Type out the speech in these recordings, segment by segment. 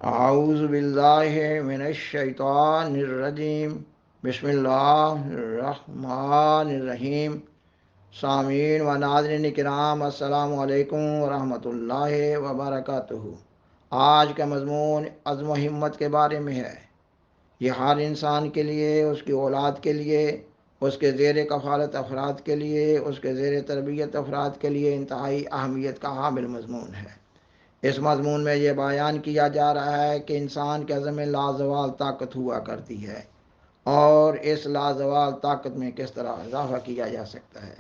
اعوذ باللہ من الشیطان الرجیم بسم اللہ الرحمن الرحیم سامعین و ناظرین کرام السلام علیکم ورحمۃ اللہ وبرکاتہ۔ آج کا مضمون عزم و ہمت کے بارے میں ہے۔ یہ ہر انسان کے لیے، اس کی اولاد کے لیے، اس کے زیر کفالت افراد کے لیے، اس کے زیر تربیت افراد کے لیے انتہائی اہمیت کا حامل مضمون ہے۔ اس مضمون میں یہ بیان کیا جا رہا ہے کہ انسان کے عزم میں لازوال طاقت ہوا کرتی ہے اور اس لازوال طاقت میں کس طرح اضافہ کیا جا سکتا ہے۔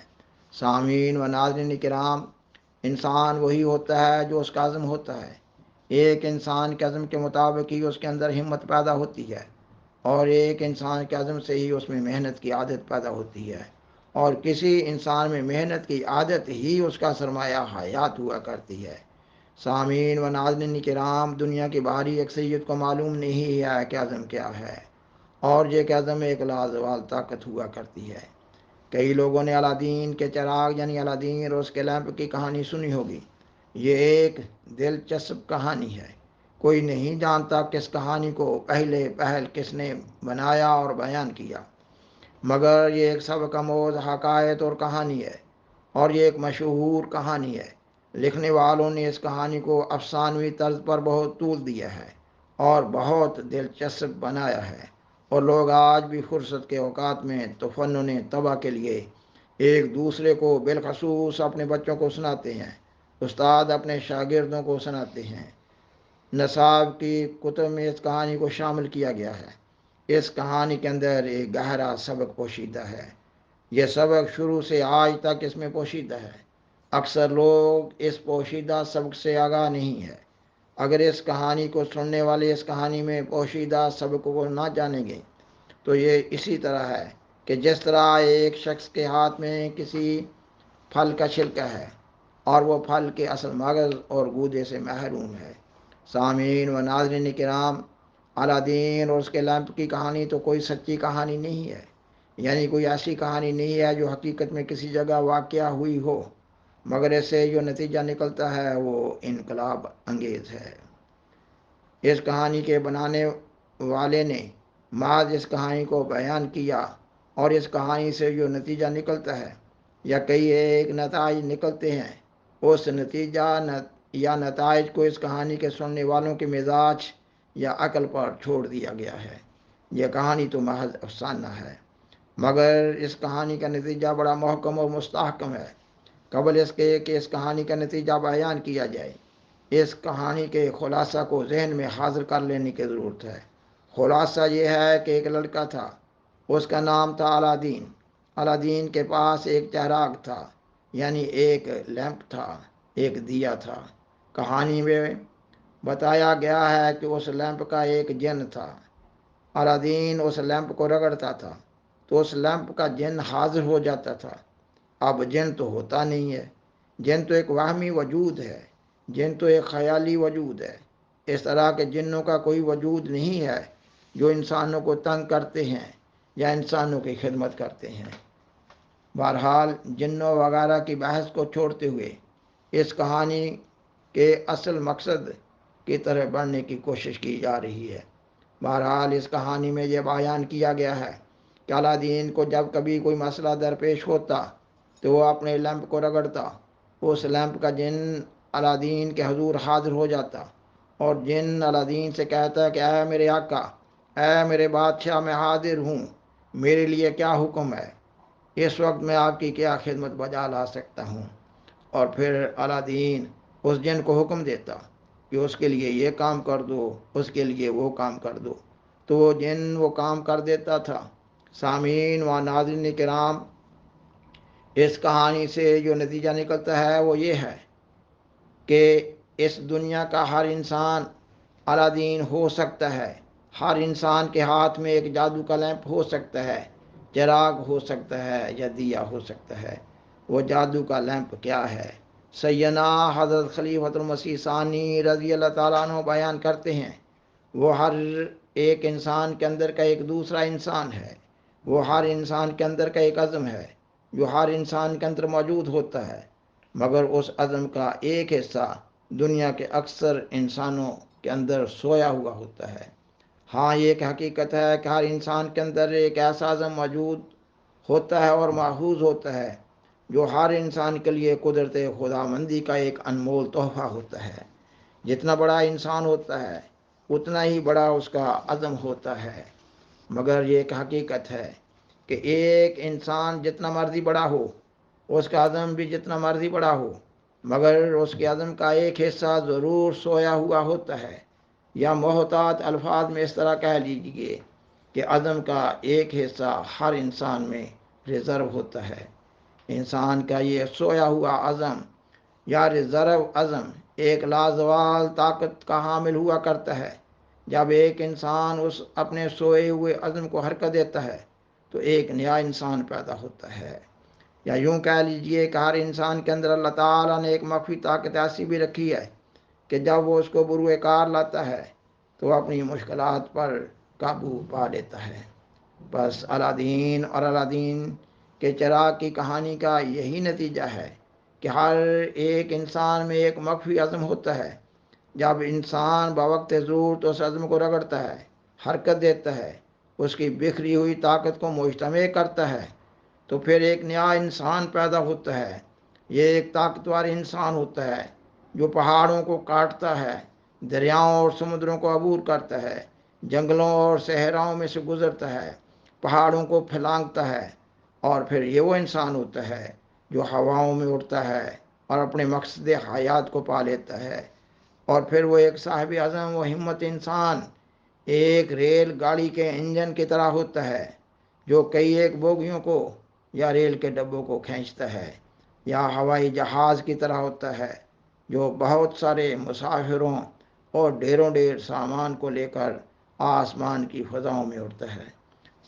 سامعین و ناظرین کرام، انسان وہی ہوتا ہے جو اس کا عزم ہوتا ہے۔ ایک انسان کے عزم کے مطابق ہی اس کے اندر ہمت پیدا ہوتی ہے، اور ایک انسان کے عزم سے ہی اس میں محنت کی عادت پیدا ہوتی ہے، اور کسی انسان میں محنت کی عادت ہی اس کا سرمایہ حیات ہوا کرتی ہے۔ سامعین و ناظرین کرام، دنیا کی باہری اکثریت کو معلوم نہیں ہے کہ عزم کیا ہے، اور یہ کہ عزم ایک لازوال طاقت ہوا کرتی ہے۔ کئی لوگوں نے الادین کے چراغ یعنی الادین اور اس کے لیمپ کی کہانی سنی ہوگی۔ یہ ایک دلچسپ کہانی ہے۔ کوئی نہیں جانتا کس کہانی کو پہلے پہل کس نے بنایا اور بیان کیا، مگر یہ ایک سبق آموز حقائق اور کہانی ہے، اور یہ ایک مشہور کہانی ہے۔ لکھنے والوں نے اس کہانی کو افسانوی طرز پر بہت طول دیا ہے اور بہت دلچسپ بنایا ہے، اور لوگ آج بھی فرصت کے اوقات میں تفنن طبع کے لیے ایک دوسرے کو، بالخصوص اپنے بچوں کو سناتے ہیں۔ استاد اپنے شاگردوں کو سناتے ہیں۔ نصاب کی کتب میں اس کہانی کو شامل کیا گیا ہے۔ اس کہانی کے اندر ایک گہرا سبق پوشیدہ ہے۔ یہ سبق شروع سے آج تک اس میں پوشیدہ ہے۔ اکثر لوگ اس پوشیدہ سبق سے آگاہ نہیں ہے۔ اگر اس کہانی کو سننے والے اس کہانی میں پوشیدہ سبق کو نہ جانیں گے تو یہ اسی طرح ہے کہ جس طرح ایک شخص کے ہاتھ میں کسی پھل کا چھلکا ہے اور وہ پھل کے اصل مغز اور گودے سے محروم ہے۔ سامعین و ناظرین کرام، الادین اور اس کے لیمپ کی کہانی تو کوئی سچی کہانی نہیں ہے، یعنی کوئی ایسی کہانی نہیں ہے جو حقیقت میں کسی جگہ واقع ہوئی ہو، مگر اس سے جو نتیجہ نکلتا ہے وہ انقلاب انگیز ہے۔ اس کہانی کے بنانے والے نے محض اس کہانی کو بیان کیا، اور اس کہانی سے جو نتیجہ نکلتا ہے یا کئی ایک نتائج نکلتے ہیں، اس نتیجہ یا نتائج کو اس کہانی کے سننے والوں کے مزاج یا عقل پر چھوڑ دیا گیا ہے۔ یہ کہانی تو محض افسانہ ہے، مگر اس کہانی کا نتیجہ بڑا محکم اور مستحکم ہے۔ قبل اس کے کہ اس کہانی کا نتیجہ بیان کیا جائے، اس کہانی کے خلاصہ کو ذہن میں حاضر کر لینے کی ضرورت ہے۔ خلاصہ یہ ہے کہ ایک لڑکا تھا، اس کا نام تھا الادین۔ الادین کے پاس ایک چراغ تھا، یعنی ایک لیمپ تھا، ایک دیا تھا۔ کہانی میں بتایا گیا ہے کہ اس لیمپ کا ایک جن تھا۔ الادین اس لیمپ کو رگڑتا تھا تو اس لیمپ کا جن حاضر ہو جاتا تھا۔ اب جن تو ہوتا نہیں ہے، جن تو ایک وہمی وجود ہے، جن تو ایک خیالی وجود ہے۔ اس طرح کے جنوں کا کوئی وجود نہیں ہے جو انسانوں کو تنگ کرتے ہیں یا انسانوں کی خدمت کرتے ہیں۔ بہرحال جنوں وغیرہ کی بحث کو چھوڑتے ہوئے اس کہانی کے اصل مقصد کی طرف بڑھنے کی کوشش کی جا رہی ہے۔ بہرحال اس کہانی میں یہ بیان کیا گیا ہے کہ الادین کو جب کبھی کوئی مسئلہ درپیش ہوتا تو وہ اپنے لیمپ کو رگڑتا، اس لیمپ کا جن الادین کے حضور حاضر ہو جاتا، اور جن الادین سے کہتا کہ اے میرے آقا، اے میرے بادشاہ، میں حاضر ہوں، میرے لیے کیا حکم ہے، اس وقت میں آپ کی کیا خدمت بجا لا سکتا ہوں۔ اور پھر الادین اس جن کو حکم دیتا کہ اس کے لیے یہ کام کر دو، اس کے لیے وہ کام کر دو، تو وہ جن وہ کام کر دیتا تھا۔ سامعین و ناظرین کرام، اس کہانی سے جو نتیجہ نکلتا ہے وہ یہ ہے کہ اس دنیا کا ہر انسان الادین ہو سکتا ہے۔ ہر انسان کے ہاتھ میں ایک جادو کا لیمپ ہو سکتا ہے، چراغ ہو سکتا ہے یا دیا ہو سکتا ہے۔ وہ جادو کا لیمپ کیا ہے؟ سیدنا حضرت خلیفۃ المسیح ثانی رضی اللہ تعالیٰ عنہ بیان کرتے ہیں، وہ ہر ایک انسان کے اندر کا ایک دوسرا انسان ہے۔ وہ ہر انسان کے اندر کا ایک عزم ہے جو ہر انسان کے اندر موجود ہوتا ہے، مگر اس عزم کا ایک حصہ دنیا کے اکثر انسانوں کے اندر سویا ہوا ہوتا ہے۔ ہاں یہ ایک حقیقت ہے کہ ہر انسان کے اندر ایک ایسا عزم موجود ہوتا ہے اور محفوظ ہوتا ہے جو ہر انسان کے لیے قدرت خداوندی کا ایک انمول تحفہ ہوتا ہے۔ جتنا بڑا انسان ہوتا ہے اتنا ہی بڑا اس کا عزم ہوتا ہے، مگر یہ ایک حقیقت ہے کہ ایک انسان جتنا مرضی بڑا ہو، اس کا عزم بھی جتنا مرضی بڑا ہو، مگر اس کے عزم کا ایک حصہ ضرور سویا ہوا ہوتا ہے، یا محتاط الفاظ میں اس طرح کہہ لیجیے کہ عزم کا ایک حصہ ہر انسان میں ریزرو ہوتا ہے۔ انسان کا یہ سویا ہوا عزم یا ریزرو عزم ایک لازوال طاقت کا حامل ہوا کرتا ہے۔ جب ایک انسان اس اپنے سوئے ہوئے عزم کو حرکت دیتا ہے تو ایک نیا انسان پیدا ہوتا ہے، یا یوں کہہ لیجئے کہ ہر انسان کے اندر اللہ تعالیٰ نے ایک مخفی طاقت ایسی بھی رکھی ہے کہ جب وہ اس کو بروئے کار لاتا ہے تو اپنی مشکلات پر قابو پا لیتا ہے۔ بس الادین اور الادین کے چراغ کی کہانی کا یہی نتیجہ ہے کہ ہر ایک انسان میں ایک مخفی عزم ہوتا ہے۔ جب انسان بوقت ضرورت اس عزم کو رگڑتا ہے، حرکت دیتا ہے، اس کی بکھری ہوئی طاقت کو مجتمع کرتا ہے، تو پھر ایک نیا انسان پیدا ہوتا ہے۔ یہ ایک طاقتور انسان ہوتا ہے جو پہاڑوں کو کاٹتا ہے، دریاؤں اور سمندروں کو عبور کرتا ہے، جنگلوں اور صحراؤں میں سے گزرتا ہے، پہاڑوں کو پھلانگتا ہے، اور پھر یہ وہ انسان ہوتا ہے جو ہواؤں میں اڑتا ہے اور اپنے مقصد حیات کو پا لیتا ہے۔ اور پھر وہ ایک صاحب عزم و ہمت انسان ایک ریل گاڑی کے انجن کی طرح ہوتا ہے جو کئی ایک بوگیوں کو یا ریل کے ڈبوں کو کھینچتا ہے، یا ہوائی جہاز کی طرح ہوتا ہے جو بہت سارے مسافروں اور ڈھیروں ڈھیر سامان کو لے کر آسمان کی فضاؤں میں اڑتا ہے۔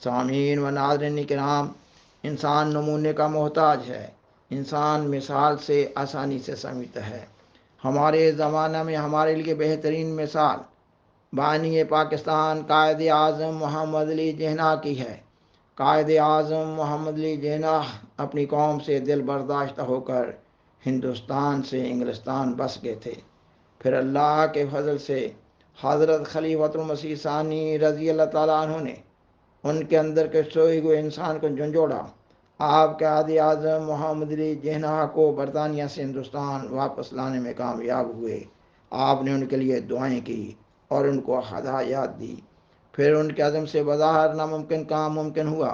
سامعین و ناظرین کرام، انسان نمونے کا محتاج ہے، انسان مثال سے آسانی سے سمجھتا ہے۔ ہمارے زمانہ میں ہمارے لیے بہترین مثال بانی پاکستان قائد اعظم محمد علی جناح کی ہے۔ قائد اعظم محمد علی جناح اپنی قوم سے دل برداشتہ ہو کر ہندوستان سے انگلستان بس گئے تھے۔ پھر اللہ کے فضل سے حضرت خلیفۃ المسیح ثانی رضی اللہ تعالیٰ عنہ نے ان کے اندر کے سوئے ہوئے انسان کو جھنجھوڑا۔ آپ قائد اعظم محمد علی جناح کو برطانیہ سے ہندوستان واپس لانے میں کامیاب ہوئے۔ آپ نے ان کے لیے دعائیں کی اور ان کو ہدایات دی۔ پھر ان کے عزم سے بظاہر ناممکن کام ممکن ہوا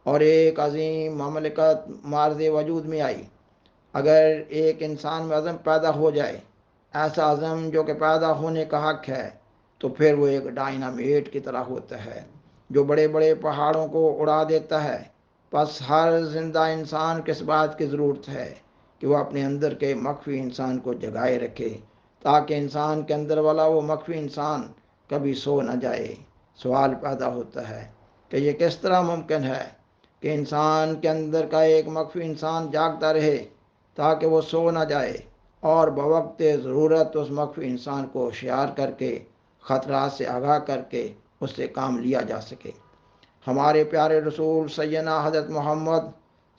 اور ایک عظیم مملکت معرض وجود میں آئی۔ اگر ایک انسان میں عزم پیدا ہو جائے، ایسا عزم جو کہ پیدا ہونے کا حق ہے، تو پھر وہ ایک ڈائنامیٹ کی طرح ہوتا ہے جو بڑے بڑے پہاڑوں کو اڑا دیتا ہے۔ بس ہر زندہ انسان کو اس بات کی ضرورت ہے کہ وہ اپنے اندر کے مخفی انسان کو جگائے رکھے، تاکہ انسان کے اندر والا وہ مخفی انسان کبھی سو نہ جائے۔ سوال پیدا ہوتا ہے کہ یہ کس طرح ممکن ہے کہ انسان کے اندر کا ایک مخفی انسان جاگتا رہے تاکہ وہ سو نہ جائے، اور بوقت ضرورت اس مخفی انسان کو ہوشیار کر کے، خطرات سے آگاہ کر کے اس سے کام لیا جا سکے۔ ہمارے پیارے رسول سیدنا حضرت محمد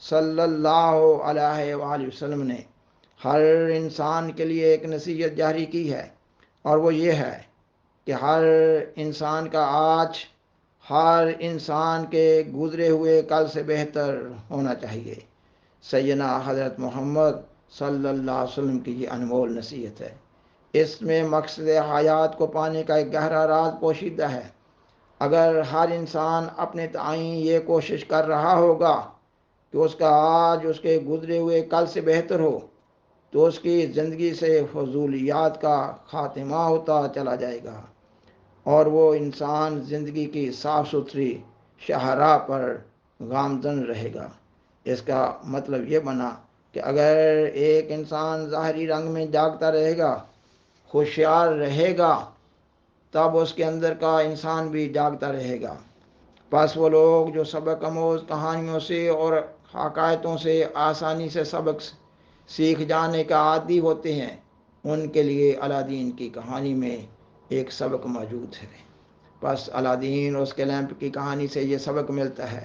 صلی اللہ علیہ وآلہ وسلم نے ہر انسان کے لیے ایک نصیحت جاری کی ہے، اور وہ یہ ہے کہ ہر انسان کا آج ہر انسان کے گزرے ہوئے کل سے بہتر ہونا چاہیے۔ سیدنا حضرت محمد صلی اللہ علیہ وسلم کی یہ انمول نصیحت ہے۔ اس میں مقصد حیات کو پانے کا ایک گہرا راز پوشیدہ ہے۔ اگر ہر انسان اپنے تئیں یہ کوشش کر رہا ہوگا کہ اس کا آج اس کے گزرے ہوئے کل سے بہتر ہو، تو اس کی زندگی سے فضولیات کا خاتمہ ہوتا چلا جائے گا، اور وہ انسان زندگی کی صاف ستھری شاہراہ پر گامزن رہے گا۔ اس کا مطلب یہ بنا کہ اگر ایک انسان ظاہری رنگ میں جاگتا رہے گا، ہوشیار رہے گا، تب اس کے اندر کا انسان بھی جاگتا رہے گا۔ بس وہ لوگ جو سبق آموز کہانیوں سے اور حکایتوں سے آسانی سے سبق سیکھ جانے کا عادی ہوتے ہیں، ان کے لیے الادین کی کہانی میں ایک سبق موجود ہے۔ بس الادین اور اس کے لیمپ کی کہانی سے یہ سبق ملتا ہے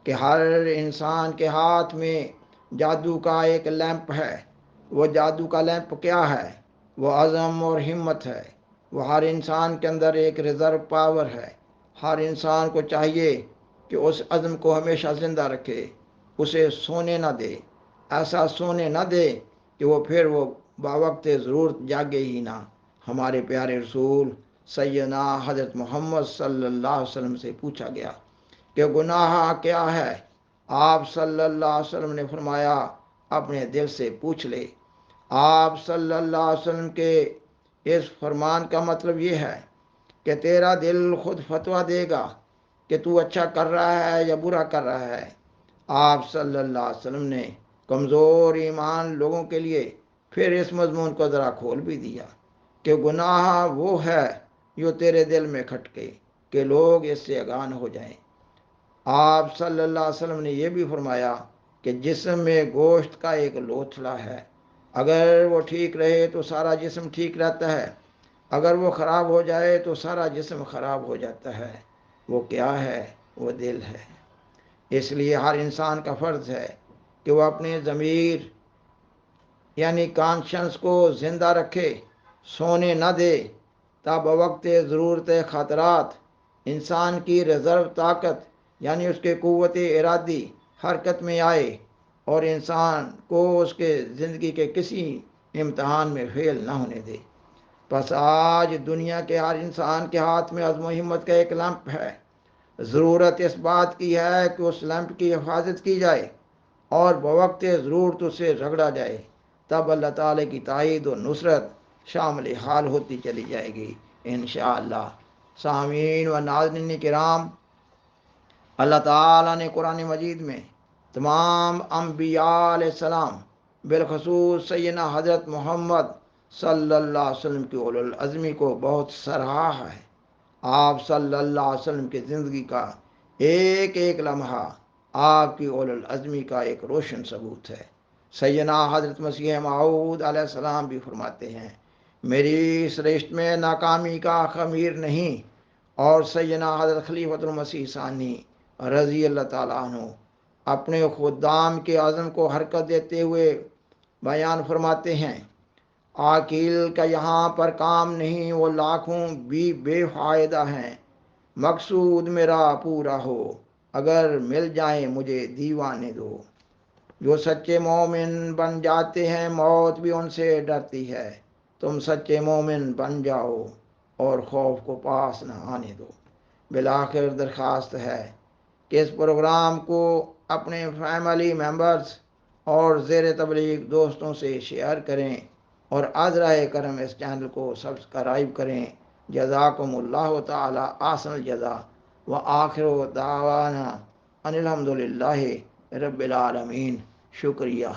کہ ہر انسان کے ہاتھ میں جادو کا ایک لیمپ ہے۔ وہ جادو کا لیمپ کیا ہے؟ وہ عزم اور ہمت ہے۔ وہ ہر انسان کے اندر ایک ریزرو پاور ہے۔ ہر انسان کو چاہیے کہ اس عزم کو ہمیشہ زندہ رکھے، اسے سونے نہ دے، ایسا سونے نہ دے کہ وہ باوقت ضرورت جاگے ہی نہ۔ ہمارے پیارے رسول سیدنا حضرت محمد صلی اللہ علیہ وسلم سے پوچھا گیا کہ گناہ کیا ہے؟ آپ صلی اللہ علیہ وسلم نے فرمایا اپنے دل سے پوچھ لے۔ آپ صلی اللہ علیہ وسلم کے اس فرمان کا مطلب یہ ہے کہ تیرا دل خود فتویٰ دے گا کہ تو اچھا کر رہا ہے یا برا کر رہا ہے۔ آپ صلی اللہ علیہ وسلم نے کمزور ایمان لوگوں کے لیے پھر اس مضمون کو ذرا کھول بھی دیا کہ گناہ وہ ہے جو تیرے دل میں کھٹکے کہ لوگ اس سے اگان ہو جائیں۔ آپ صلی اللہ علیہ وسلم نے یہ بھی فرمایا کہ جسم میں گوشت کا ایک لوتھڑا ہے، اگر وہ ٹھیک رہے تو سارا جسم ٹھیک رہتا ہے، اگر وہ خراب ہو جائے تو سارا جسم خراب ہو جاتا ہے۔ وہ کیا ہے؟ وہ دل ہے۔ اس لیے ہر انسان کا فرض ہے کہ وہ اپنے ضمیر یعنی کانشنس کو زندہ رکھے، سونے نہ دے، تب وقت ضرورت خطرات انسان کی ریزرو طاقت یعنی اس کے قوت ارادی حرکت میں آئے اور انسان کو اس کے زندگی کے کسی امتحان میں فیل نہ ہونے دے۔ بس آج دنیا کے ہر انسان کے ہاتھ میں عزم و ہمت کا ایک لمپ ہے۔ ضرورت اس بات کی ہے کہ اس لمپ کی حفاظت کی جائے اور بوقت ضرورت اسے رگڑا جائے، تب اللہ تعالیٰ کی تائید و نصرت شامل حال ہوتی چلی جائے گی انشاءاللہ۔ سامعین و ناظرین کرام، اللہ تعالیٰ نے قرآن مجید میں تمام انبیاء علیہ السلام بالخصوص سیدنا حضرت محمد صلی اللہ علیہ وسلم کی اولو العزمی کو بہت سراہا ہے۔ آپ صلی اللہ علیہ وسلم کی زندگی کا ایک ایک لمحہ آپ کی اولو العزمی کا ایک روشن ثبوت ہے۔ سیدنا حضرت مسیح موعود علیہ السلام بھی فرماتے ہیں میری اس رشت میں ناکامی کا خمیر نہیں، اور سیدنا حضرت خلیفۃ المسیح ثانی رضی اللہ تعالیٰ عنہ اپنے خدام کے عزم کو حرکت دیتے ہوئے بیان فرماتے ہیں عاقل کا یہاں پر کام نہیں، وہ لاکھوں بھی بے فائدہ ہیں، مقصود میرا پورا ہو، اگر مل جائیں مجھے دیوانے دو۔ جو سچے مومن بن جاتے ہیں موت بھی ان سے ڈرتی ہے، تم سچے مومن بن جاؤ اور خوف کو پاس نہ آنے دو۔ بالآخر درخواست ہے کہ اس پروگرام کو اپنے فیملی ممبرز اور زیر تبلیغ دوستوں سے شیئر کریں اور عذرہ کرم اس چینل کو سبسکرائب کریں۔ جزاکم اللہ تعالی احسن الجزا وآخر دعوانا ان الحمدللہ رب العالمین۔ شکریہ۔